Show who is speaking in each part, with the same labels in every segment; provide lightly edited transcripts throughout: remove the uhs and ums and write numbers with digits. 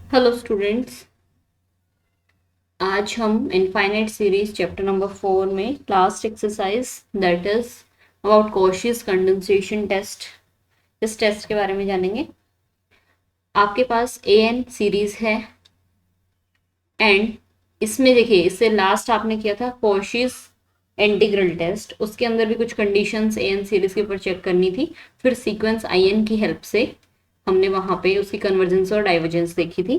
Speaker 1: Hello students. आज हम infinite series chapter number 4 में last exercise that is about Cauchy's condensation test, इस test के बारे में जानेंगे। आपके पास ए एन सीरीज है एंड इसमें देखिए, इससे लास्ट आपने किया था कॉशियस इंटीग्रल टेस्ट, उसके अंदर भी कुछ कंडीशंस ए एन सीरीज के ऊपर चेक करनी थी। फिर सीक्वेंस आई एन की हेल्प से हमने वहां पे उसकी कन्वर्जेंस और डाइवर्जेंस देखी थी।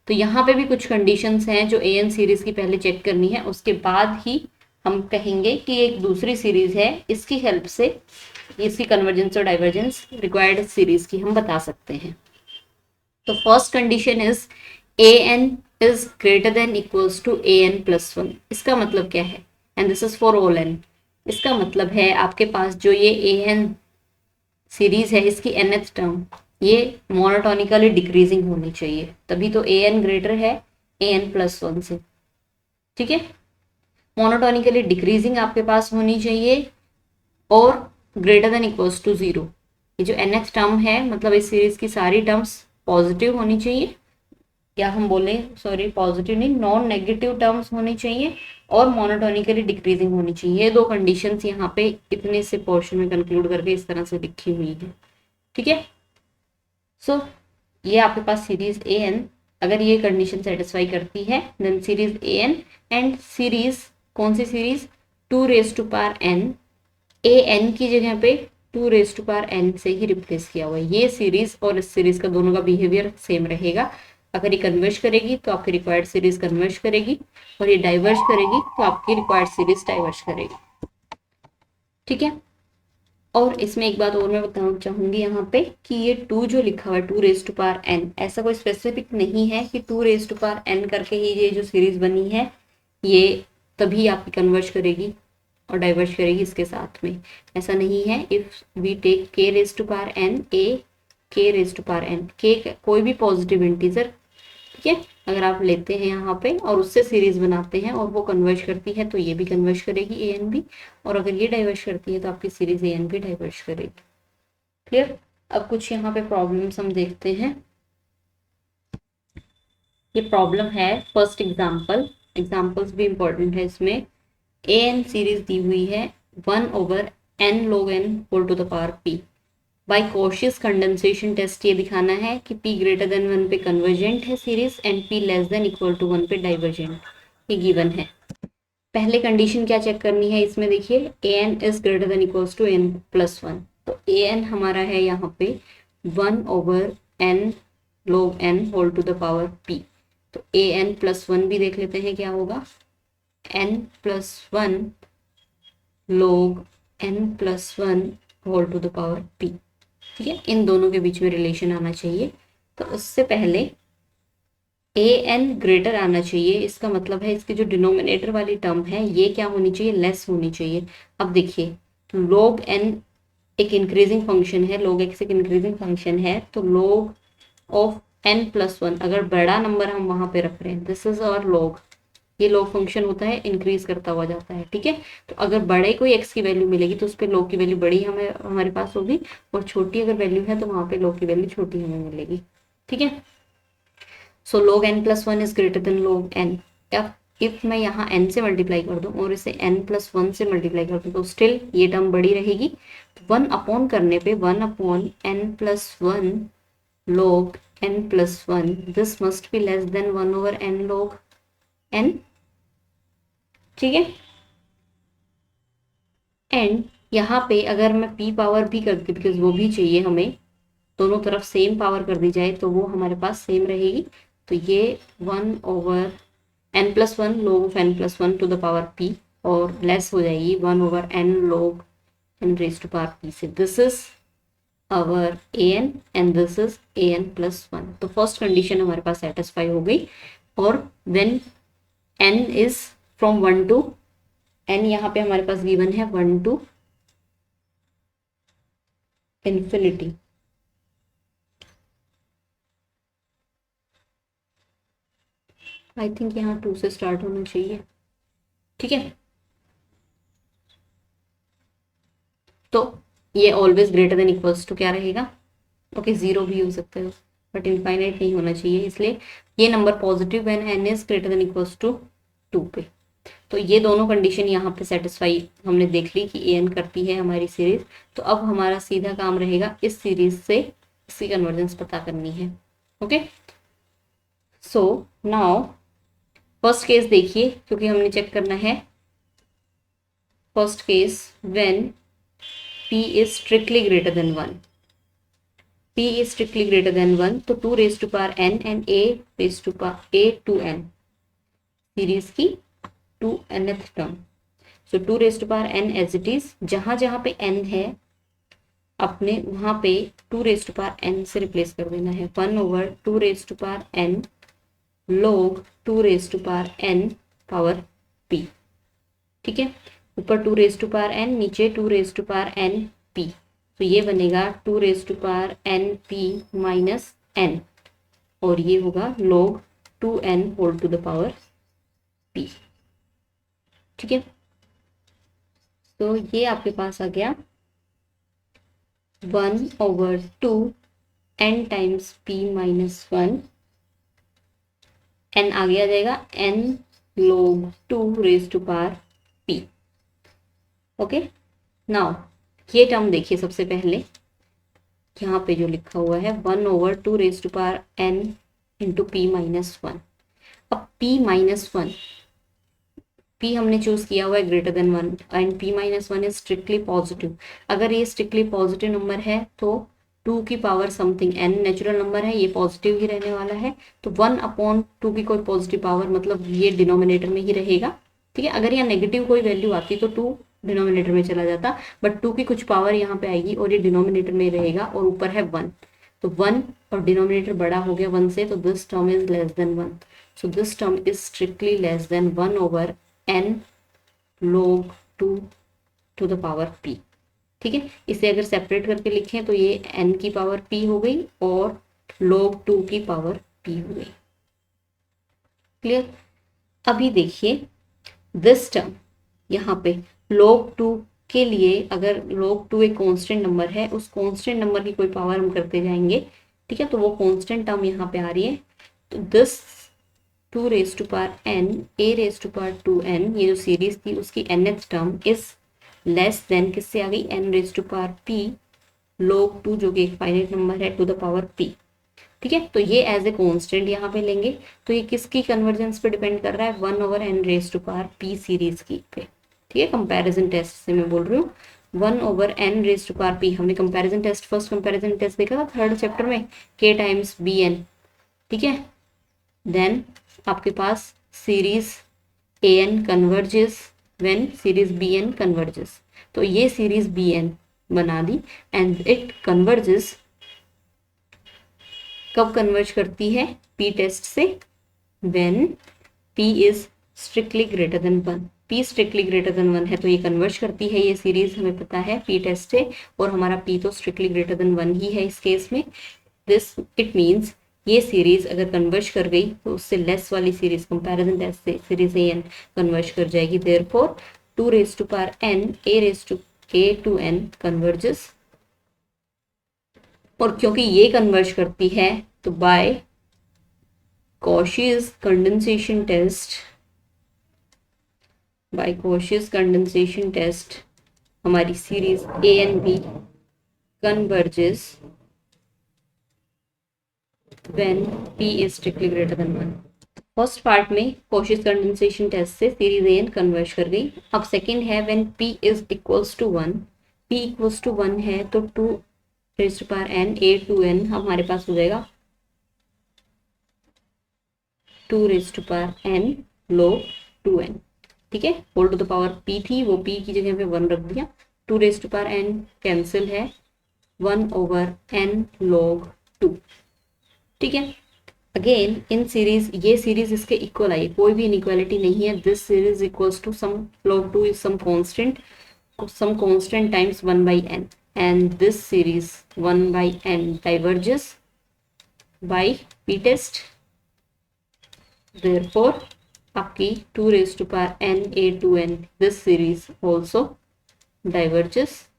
Speaker 1: तो यहाँ पे भी कुछ कंडीशंस हैं जो ए एन सीरीज की पहले चेक करनी है, उसके बाद ही हम कहेंगे कि एक दूसरी सीरीज है, इसकी हेल्प से इसकी कन्वर्जेंस और डाइवर्जेंस रिक्वायर्ड सीरीज की हम बता सकते हैं। तो first condition is A N is greater than equals to A N plus one. इसका मतलब क्या है? And this is for all N. इसका मतलब है आपके पास जो ये ए एन सीरीज है, इसकी nth टर्म ये मोनोटोनिकली डिक्रीजिंग होनी चाहिए, तभी तो ए एन ग्रेटर है ए एन प्लस वन से। ठीक है, मोनोटोनिकली डिक्रीजिंग आपके पास होनी चाहिए और greater than equals to zero. ये जो nth टर्म है, मतलब इस सीरीज की सारी टर्म्स पॉजिटिव होनी चाहिए, या हम बोले सॉरी पॉजिटिव नहीं, नॉन नेगेटिव टर्म्स होनी चाहिए और मोनोटोनिकली डिक्रीजिंग होनी चाहिए। ये दो कंडीशंस यहाँ पे इतने से पोर्शन में कंक्लूड करके इस तरह से लिखी हुई है। ठीक है, सो ये आपके पास सीरीज ए एन अगर ये कंडीशन सेटिस्फाई करती है then series A N. And series कौन सी series? Two raise to power N, A N की जगह पे two raise to power N से ही रिप्लेस किया हुआ है। ये सीरीज और इस सीरीज का दोनों का बिहेवियर सेम रहेगा। अगर ये कन्वर्ज करेगी तो आपकी रिक्वायर्ड सीरीज कन्वर्ज करेगी, और ये डाइवर्ज करेगी तो आपकी रिक्वायर्ड सीरीज डाइवर्ज करेगी। ठीक है, और इसमें एक बात और मैं बताना चाहूंगी यहाँ पे कि ये टू जो लिखा हुआ है two raise to power N, ऐसा कोई स्पेसिफिक नहीं है कि two raise to power N करके ही ये जो सीरीज बनी है ये तभी आपकी कन्वर्ज करेगी और डाइवर्ज करेगी इसके साथ में। ऐसा नहीं है। इफ वी टेक के रेज टू पावर एन, ए के रेज टू पावर एन, के कोई भी पॉजिटिव इंटीजर, ठीक है, अगर आप लेते हैं यहाँ पे और उससे सीरीज बनाते हैं और वो कन्वर्ज करती है तो ये भी कन्वर्ज करेगी ए एन भी, और अगर ये डाइवर्ज करती है तो आपकी सीरीज ए एन भी डाइवर्ज करेगी। क्लियर? अब कुछ यहाँ पे प्रॉब्लम्स हम देखते हैं। ये प्रॉब्लम है फर्स्ट एग्जाम्पल, एग्जाम्पल्स भी इंपॉर्टेंट है इसमें। ए एन सीरीज दी हुई है 1/n log n whole to the power p। By Cauchy's condensation test ये दिखाना है कि p ग्रेटर देन 1 पे कन्वर्जेंट है series and p less than equal to 1 पे डाइवर्जेंट, ये गिवन है। पहले कंडीशन क्या चेक करनी है इसमें? देखिए A N is greater than equals to N plus one, तो ए एन हमारा है यहाँ पे 1/n log n whole to the power p। तो ए एन प्लस वन भी देख लेते हैं क्या होगा, n plus one log n plus one whole to the power p। ठीक है, इन दोनों के बीच में रिलेशन आना चाहिए। तो उससे पहले ए एन ग्रेटर आना चाहिए, इसका मतलब है इसकी जो डिनोमिनेटर वाली टर्म है ये क्या होनी चाहिए? लेस होनी चाहिए। अब देखिए log n एक इंक्रीजिंग फंक्शन है, log x एक इंक्रीजिंग फंक्शन है, तो log of n plus one अगर बड़ा नंबर हम वहां पे रख रहे हैं, दिस इज आवर log। ये log फंक्शन होता है, इंक्रीज करता हुआ जाता है। ठीक है, तो अगर बड़े कोई x की वैल्यू मिलेगी तो उस पर log की वैल्यू बड़ी हमें हमारे पास होगी, और छोटी अगर वैल्यू है तो वहां पे log की वैल्यू छोटी हमें मिलेगी। ठीक है, सो log n plus one is greater then log n। If मैं यहाँ n से मल्टीप्लाई कर दूं और इसे n प्लस वन से मल्टीप्लाई कर दूं तो स्टिल ये टर्म बड़ी रहेगी। वन अपॉन करने पे 1/n plus one log n plus one, this must be less than 1/n log n। ठीक है, एंड यहाँ पे अगर मैं p पावर भी करती, बिकॉज वो भी चाहिए हमें, दोनों तरफ सेम पावर कर दी जाए तो वो हमारे पास सेम रहेगी। तो ये 1/n plus one log of n plus वन टू द पावर p, और लेस हो जाएगी 1/n log n raise to power p से। This is our A N and this is A N plus one. तो first condition हमारे पास satisfy हो गई। और when n is from 1 to n, यहाँ पे हमारे पास गिवन है 1 टू इंफिनिटी। आई थिंक यहाँ 2 से स्टार्ट होना चाहिए। ठीक है, तो ये always greater than equals to क्या रहेगा? ओके, जीरो भी हो सकता है। बट इनफाइनाइट नहीं होना चाहिए, इसलिए ये number positive when n is greater than equals to 2 पे। तो ये दोनों कंडीशन यहाँ पे सेटिस्फाई हमने देख ली कि an करती है हमारी सीरीज। तो अब हमारा सीधा काम रहेगा इस सीरीज से इसकी कन्वर्जेंस पता करनी है। Okay, so now first case देखिए, क्योंकि हमने चेक करना है first case when p is strictly greater than 1, p is strictly greater than 1, तो 2 raised to power n and a raised to power a to n series की 2nth term. So 2 raised to power n as it is, जहां जहां पे n है अपने वहां पे 2 raised to power n से रिप्लेस कर देना है। 1/2 raised to power n log 2 raised to power n power p। ठीक है, ऊपर 2 raised to power n, नीचे 2 raised to power n p। तो ये बनेगा 2 raised to power n p minus n, और ये होगा log 2n whole to the power p। ठीक है, तो ये आपके पास आ गया 1/2 n times p minus 1, n आगे आ जाएगा n log 2 raised to power p। Okay, now ये टर्म देखिए सबसे पहले, यहाँ पे जो लिखा हुआ है 1/2 raised to power n into p minus 1। अब p माइनस 1, p हमने चूज किया हुआ है greater than 1 and p minus 1 is strictly positive. अगर ये स्ट्रिक्टली पॉजिटिव नंबर है तो 2 की power something n natural number है, ये पॉजिटिव ही रहने वाला है। तो 1/2 की कोई पॉजिटिव पावर मतलब ये डिनोमिनेटर में ही रहेगा। ठीक है, अगर यहाँ नेगेटिव कोई वैल्यू आती तो 2 डिनोमिनेटर में चला जाता, बट 2 की कुछ पावर यहाँ पे आएगी और ये डिनोमिनेटर में रहेगा, और ऊपर है 1, तो 1 और डिनोमिनेटर बड़ा हो गया 1 से, तो this term is less than 1। So this term is strictly less than 1/n log 2 to the power p। ठीक है, इसे अगर सेपरेट करके लिखें तो ये n की पावर p हो गई और log 2 की पावर p हो गई। क्लियर? अभी देखिए दिस टर्म, यहाँ पे log 2 के लिए अगर log 2 एक कांस्टेंट नंबर है, उस कांस्टेंट नंबर की कोई पावर हम करते जाएंगे। ठीक है, तो वो कांस्टेंट टर्म यहाँ पे आ रही है, तो this 2 raised to power n a raised to power 2n, ये जो सीरीज थी उसकी nth term is less then किससे आ गई, n raised to power p log 2 जो कि एक फाइनाइट नंबर है टू द पावर p। ठीक है, तो ये एज ए कांस्टेंट यहाँ पे लेंगे, तो ये किसकी कन्वर्जेंस पे डिपेंड कर रहा है, 1/n raised to power p series की पे। ठीक है, कंपैरिजन टेस्ट से मैं बोल रही हूँ, 1/n raised to power p। हमने comparison test, first comparison test देखा था थर्ड चैप्टर में, k टाइम्स bn। ठीक है, देन आपके पास series an converges when series bn converges, तो ये सीरीज bn बना दी एंड इट कन्वर्जेस, कब कन्वर्ज करती है, p टेस्ट से, when p is strictly greater than 1। p strictly greater than 1 है तो ये कन्वर्ज करती है ये सीरीज, हमें पता है p टेस्ट से, और हमारा p तो स्ट्रिक्टली ग्रेटर देन 1 ही है इस केस में। दिस इट मीन्स ये सीरीज अगर कन्वर्ज कर गई तो उससे लेस वाली सीरीज कंपैरिजन टेस्ट से सीरीज an कन्वर्ज कर जाएगी। Therefore 2 raised to power n a raised to a to n converges, और क्योंकि ये कन्वर्ज करती है तो by Cauchy's condensation test, by Cauchy's condensation test हमारी series a and b converges when p is strictly greater than 1। First part में Cauchy's condensation test से सीरीज an कन्वर्ज कर गई। अब सेकंड है when p is equals to 1, p equals to 1 है तो 2 raised to power n a to n हमारे पास हो जाएगा 2 raised to power n log 2n। ठीक है, whole to the power p थी, वो p की जगह पे 1 रख दिया, 2 raised to power n cancel है, 1/n log 2। ठीक है, अगेन इन सीरीज, ये सीरीज इसके इक्वल आई, कोई भी इनइक्वालिटी नहीं है। This series equals to sum log 2 is sum constant times 1/n and this series 1/n diverges by p test. Therefore आपकी 2 raised to power n a to n this series also diverges,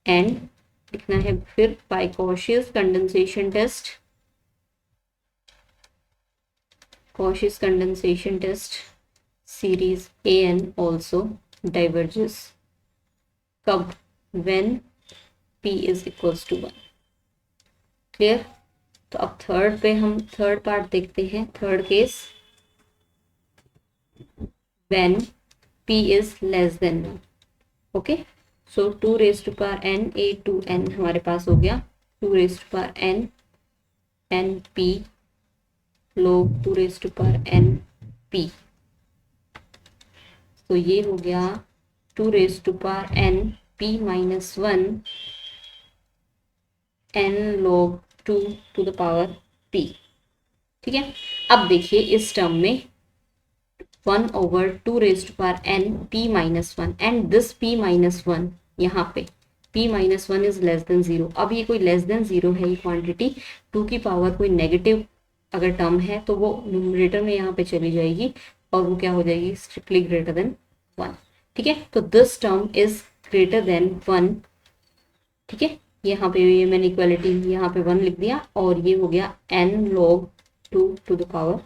Speaker 1: and लिखना है फिर by Cauchy's condensation test Cauchy's condensation test series AN also diverges कब? when P is equals to 1. Clear? तो अब third पे हम third part देखते हैं. Third case when P is less than 1. Okay, so 2 raised to power n a2n हमारे पास हो गया 2 raised to power n n p log 2 raised to power n p. तो ये हो गया 2 raised to power n p minus 1 n log 2 to the power p. ठीक है, अब देखिए इस टर्म में 1 over 2 raised to power n p minus 1 and this p minus 1, यहाँ पे p minus 1 is less than 0. अब ये कोई less than 0 है, ये क्वांटिटी 2 की पावर कोई नेगेटिव अगर टर्म है तो वो न्यूमरेटर में यहाँ पे चली जाएगी और वो क्या हो जाएगी? Strictly greater than 1. ठीक है, तो this term is greater than 1. ठीक है, यहाँ पे ये मैंने इक्वालिटी यहाँ पे 1 लिख दिया और ये हो गया n log 2 to the power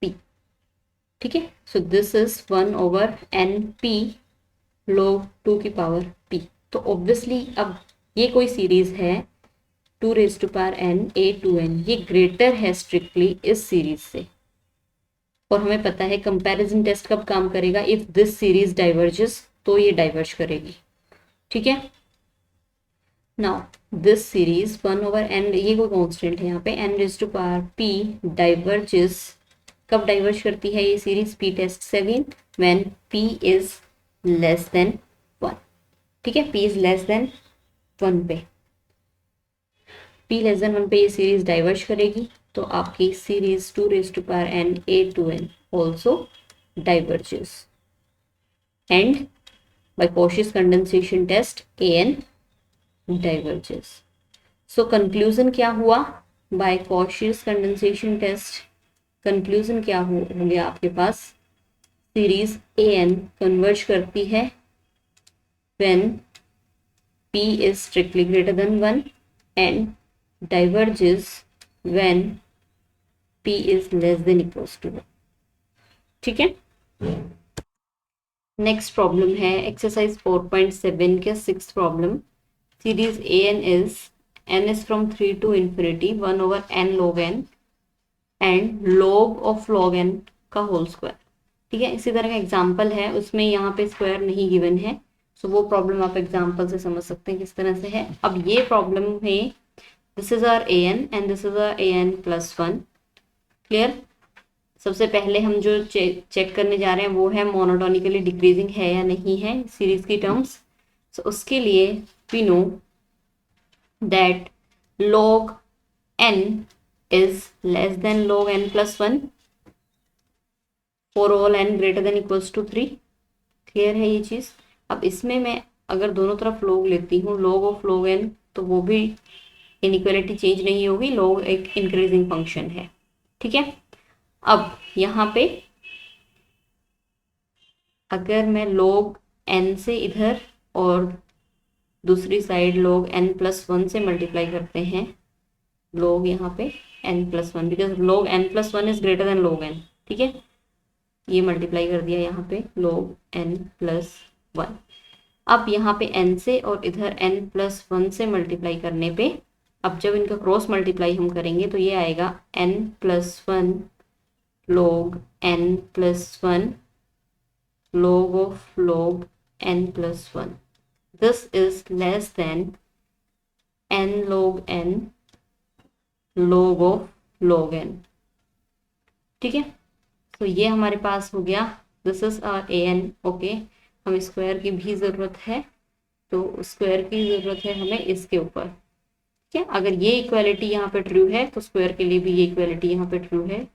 Speaker 1: p. ठीक है, so this is 1 over n p log 2 की पावर p. तो ऑब्वियसली अब ये कोई सीरीज है 2 raised to power n a2n, ये ग्रेटर है स्ट्रिक्टली इस सीरीज से. और हमें पता है कंपैरिजन टेस्ट कब काम करेगा? इफ दिस सीरीज डाइवर्जेस, तो ये डाइवर्ज करेगी. ठीक है, now this series 1 over n, ये कोई कांस्टेंट है यहाँ पे, n raised to power p diverges. कब डाइवर्ज करती है ये सीरीज? p test 7 when p is less than 1. ठीक है, p इज लेस देन 1 पे, p लेस देन 1 पे ये सीरीज डाइवर्ज करेगी. तो आपकी series 2 raised to power n a2n also diverges and by Cauchy's condensation test an diverges. So conclusion क्या हुआ? by Cauchy's condensation test conclusion क्या हो गया आपके पास? सीरीज an कन्वर्ज करती है when p is strictly greater than 1 and diverges when p is less than equals to 1. ठीक है, नेक्स्ट प्रॉब्लम है एक्सरसाइज 4.7 के 6th problem. Series an is n is from 3 to infinity 1 over n log n and log of log n का whole square. ठीक है, इसी तरह का एग्जाम्पल है, उसमें यहाँ पे स्क्वायर नहीं गिवन है. सो वो प्रॉब्लम आप एग्जाम्पल से समझ सकते हैं किस तरह से है. अब ये प्रॉब्लम है this is our an and this is our an plus 1. Clear? सबसे पहले हम जो चेक करने जा रहे हैं वो है मोनोटोनिकली डिक्रीजिंग है या नहीं है सीरीज की टर्म्स. सो उसके लिए we know that log n is less than log n plus 1 for all n greater than equals to 3. Clear है ये चीज? अब इसमें मैं अगर दोनों तरफ log लेती हूँ, log ऑफ log n, तो वो भी इनइक्वालिटी चेंज नहीं होगी. log एक इंक्रीजिंग फंक्शन है. ठीक है, अब यहाँ पे अगर मैं log n से इधर और दूसरी साइड log n plus 1 से मल्टीप्लाई करते हैं, log यहाँ पे n plus 1 because log n plus 1 is greater then log n. ठीक है, ये मल्टीप्लाई कर दिया यहाँ पे log n plus 1. अब यहाँ पे n से और इधर n plus 1 से मल्टीप्लाई करने पे, अब जब इनका क्रॉस मल्टीप्लाई हम करेंगे तो ये आएगा n plus 1 log n plus 1 log of log n plus 1. This is less than n log n log of log n. ठीक है, तो ये हमारे पास हो गया. This is our an. Okay, हमें स्क्वायर की भी ज़रूरत है, तो स्क्वायर की ज़रूरत है हमें इसके ऊपर. ठीक है, अगर ये इक्वालिटी यहाँ पे ट्रू है तो स्क्वायर के लिए भी ये इक्वालिटी यहाँ पे ट्रू है.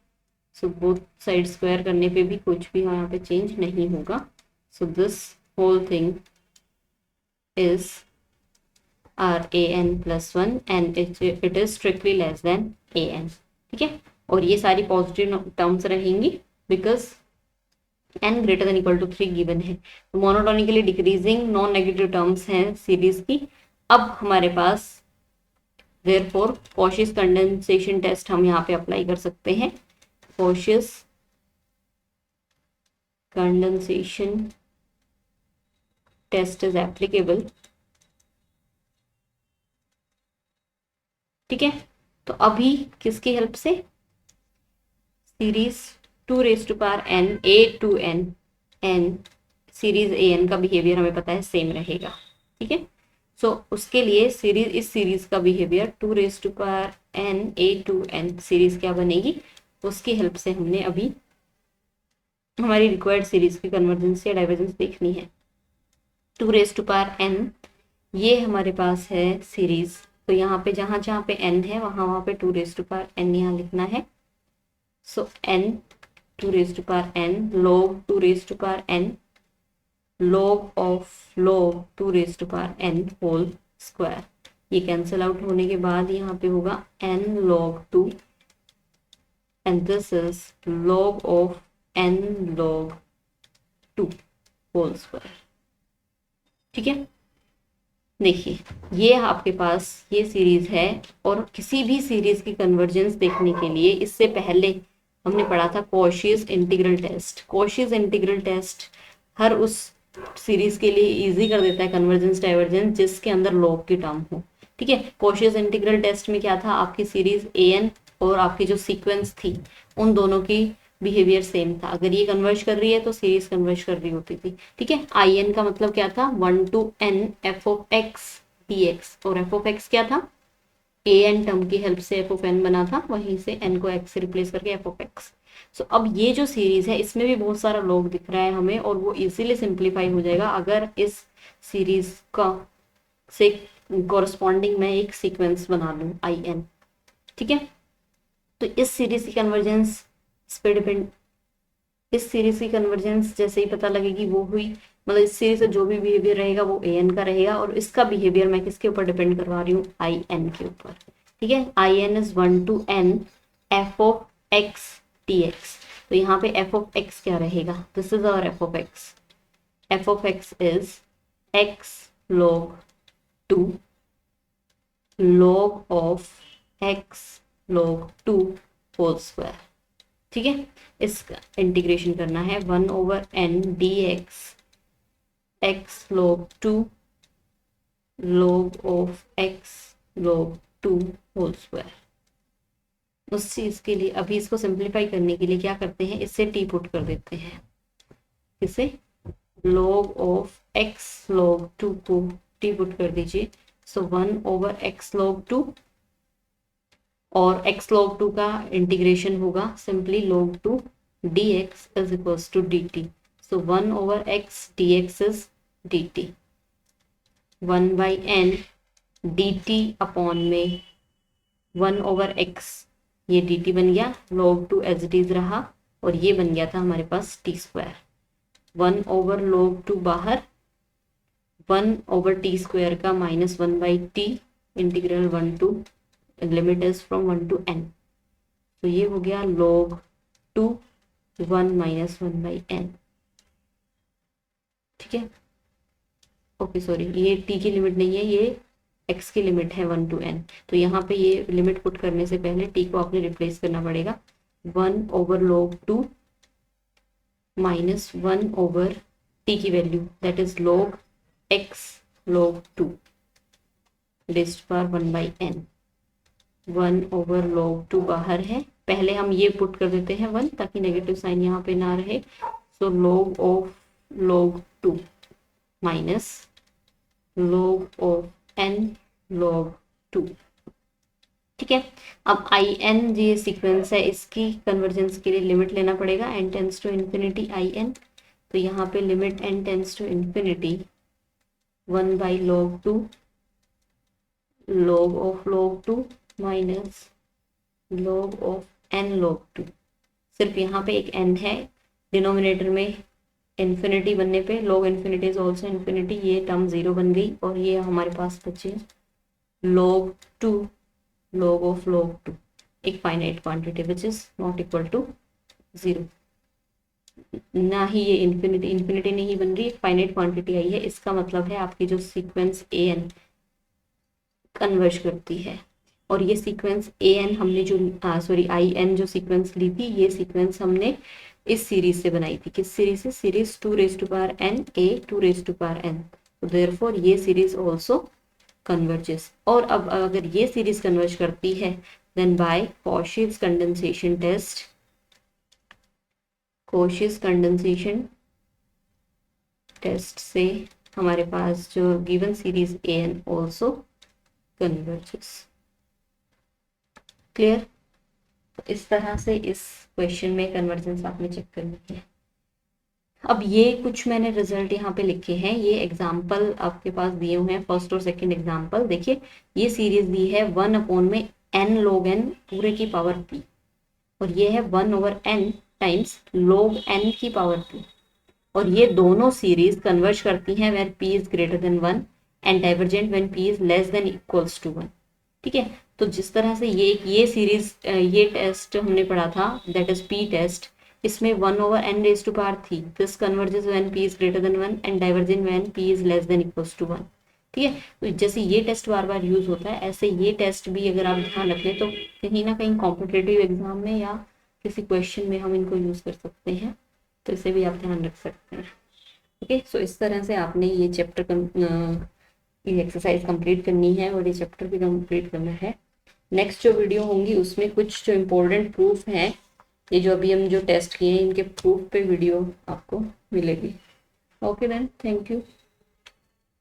Speaker 1: सो बोथ साइड स्क्वायर करने पे भी कुछ भी यहाँ पे चेंज नहीं होगा. So this whole thing is our an plus 1 and it is strictly less than an. ठीक है, और ये सारी पॉजिटिव टर्म्स रहेंगी because n greater than equal to 3 given है. तो monotonically decreasing non negative terms हैं सीरीज की. अब हमारे पास देयरफॉर Cauchy's कंडेंसेशन टेस्ट हम यहाँ पे अप्लाई कर सकते हैं. Cauchy condensation test is applicable. ठीक है, तो अभी किसकी हेल्प से, series 2n a to n series an का बिहेवियर हमें पता है सेम रहेगा. ठीक है, सो उसके लिए सीरीज, इस सीरीज का behaviour 2n a to n series क्या बनेगी, उसकी हेल्प से हमने अभी हमारी रिक्वायर्ड सीरीज की कन्वर्जेंस या डाइवर्जेंस देखनी है. 2n ये हमारे पास है सीरीज, तो यहाँ पे जहां जहां पे n है वहां पे 2n यहाँ लिखना है. So n 2n log 2n log of log 2n whole square. ये कैंसिल आउट होने के बाद यहाँ पे होगा n log 2 and this is log of n log 2 whole square. ठीक है, देखिए ये आपके पास ये सीरीज है, और किसी भी सीरीज की कन्वर्जेंस देखने के लिए इससे पहले हमने पढ़ा था Cauchy's integral test. Cauchy's integral test हर उस सीरीज के लिए इजी कर देता है कन्वर्जेंस डाइवर्जेंस जिसके अंदर लॉग की टर्म हो. ठीक है, कॉशीज इंटीग्रल टेस्ट में क्या था, आपकी सीरीज an और आपकी जो सीक्वेंस थी उन दोनों की बिहेवियर सेम था. अगर ये कन्वर्ज कर रही है तो सीरीज कन्वर्ज कर रही होती थी. ठीक है, in का मतलब क्या था, 1 to n f of x dx, और f of x क्या था, an टर्म की हेल्प से f of n बना था, वहीं से n को x से रिप्लेस करके f of x. सो अब ये जो सीरीज है इसमें भी बहुत सारा लॉग दिख रहा है हमें, और वो इजीली सिंप्लीफाई हो जाएगा अगर इस सीरीज का से कॉरस्पॉन्डिंग मैं एक सीक्वेंस बना लूँ in. ठीक है, तो इस सीरीज की कन्वर्जेंस इस पे डिपेंड, इस सीरीज की कन्वर्जेंस जैसे ही पता लगेगी वो हुई, मतलब इस सीरीज से जो भी बिहेवियर रहेगा वो an का रहेगा, और इसका बिहेवियर मैं किसके ऊपर डिपेंड करवा रही हूँ, in के ऊपर. ठीक है, in is 1 to n f of x dx. तो यहाँ पे f of x क्या रहेगा, this is our f of x. f of x इज x log 2 log of x log 2 whole square. ठीक है, इसका इंटीग्रेशन करना है 1/n dx x log 2 log of x log 2 whole square. उस चीज के लिए अभी इसको सिंप्लीफाई करने के लिए क्या करते हैं, इससे t पुट कर देते हैं, इसे log of x log 2 को t पुट कर दीजिए. सो 1/x log 2, और x log 2 का इंटीग्रेशन होगा simply log 2 dx is equals to dt. So 1/x dx is dt. 1/n dt upon में 1/x, ये dt बन गया, log 2 as it is रहा, और ये बन गया था हमारे पास t स्क्वायर. 1/log 2 बाहर, 1/t स्क्वायर का -1/t integral 1 to limit is from 1 to n. तो ये हो गया log 2 1 - 1/n. ठीक है, ओके सॉरी, ये t की लिमिट नहीं है, ये x की लिमिट है 1 to n. तो यहाँ पे ये लिमिट पुट करने से पहले t को आपने रिप्लेस करना पड़ेगा. 1/log 2 - 1/t की value that is log x log 2 raised power 1/n. 1/log 2 बाहर है, पहले हम ये पुट कर देते हैं 1 ताकि नेगेटिव साइन यहाँ पे ना रहे. सो log of log 2 minus log of n log 2. ठीक है, अब in ये सीक्वेंस है, इसकी कन्वर्जेंस के लिए लिमिट लेना पड़ेगा, n tends to infinity in. तो यहाँ पे limit n tends to infinity 1/log 2 log of log 2 minus log of n log 2. सिर्फ यहाँ पे एक n है, डिनोमिनेटर में इन्फिनिटी बनने पे log infinity is also infinity, ये टर्म 0 बन गई, और ये हमारे पास बचे log 2 log ऑफ log 2, एक finite quantity which is not equal to 0. ना ही ये इन्फिनिटी नहीं बन रही, फाइनाइट क्वांटिटी आई है. इसका मतलब है आपकी जो सीक्वेंस an कन्वर्ज करती है और ये सीक्वेंस ए एन हमने जो सॉरी आई एन जो सीक्वेंस ली थी, ये सीक्वेंस हमने इस सीरीज से बनाई थी। किस सीरीज से? Series 2 raise to power N A 2 raise to power N. तो देयरफॉर ये सीरीज ऑल्सो कन्वर्जेस। और अब अगर ये सीरीज कन्वर्ज करती है then by Cauchy's condensation test, Cauchy's condensation test से हमारे पास जो given series A N also converges. Clear? इस तरह से इस क्वेश्चन में कन्वर्जेंस आपने चेक करनी है। अब ये कुछ मैंने रिजल्ट यहाँ पे लिखे हैं, ये एग्जाम्पल आपके पास दिए हुए हैं, फर्स्ट और सेकंड एग्जाम्पल। देखिए ये सीरीज दी है 1 में n log n पूरे की पावर p, और ये है 1/n टाइम्स log n की पावर p, और ये दोनों सीरीज कन्वर्ज करती हैं where p is greater than 1 and divergent when p is less than equals to 1। ठीक है, तो जिस तरह से ये सीरीज ये टेस्ट हमने पढ़ा था दैट इज p टेस्ट, इसमें 1/n रेज टू पावर थी, this converges when p is greater than 1 and divergent when p is less than equals to 1। ठीक है, तो जैसे ये टेस्ट बार बार यूज होता है, ऐसे ये टेस्ट भी अगर आप ध्यान रख लें तो कहीं ना कहीं कॉम्पिटेटिव एग्जाम में या किसी क्वेश्चन में हम इनको यूज कर सकते हैं, तो इसे भी आप ध्यान रख सकते हैं। ओके, सो इस तरह से आपने ये चैप्टर ये एक्सरसाइज कंप्लीट करनी है और ये चैप्टर भी कंप्लीट करना है। नेक्स्ट जो वीडियो होंगी उसमें कुछ जो इम्पोर्टेंट प्रूफ हैं, ये जो अभी हम जो टेस्ट किए हैं इनके प्रूफ पे वीडियो आपको मिलेगी। Okay then, thank you.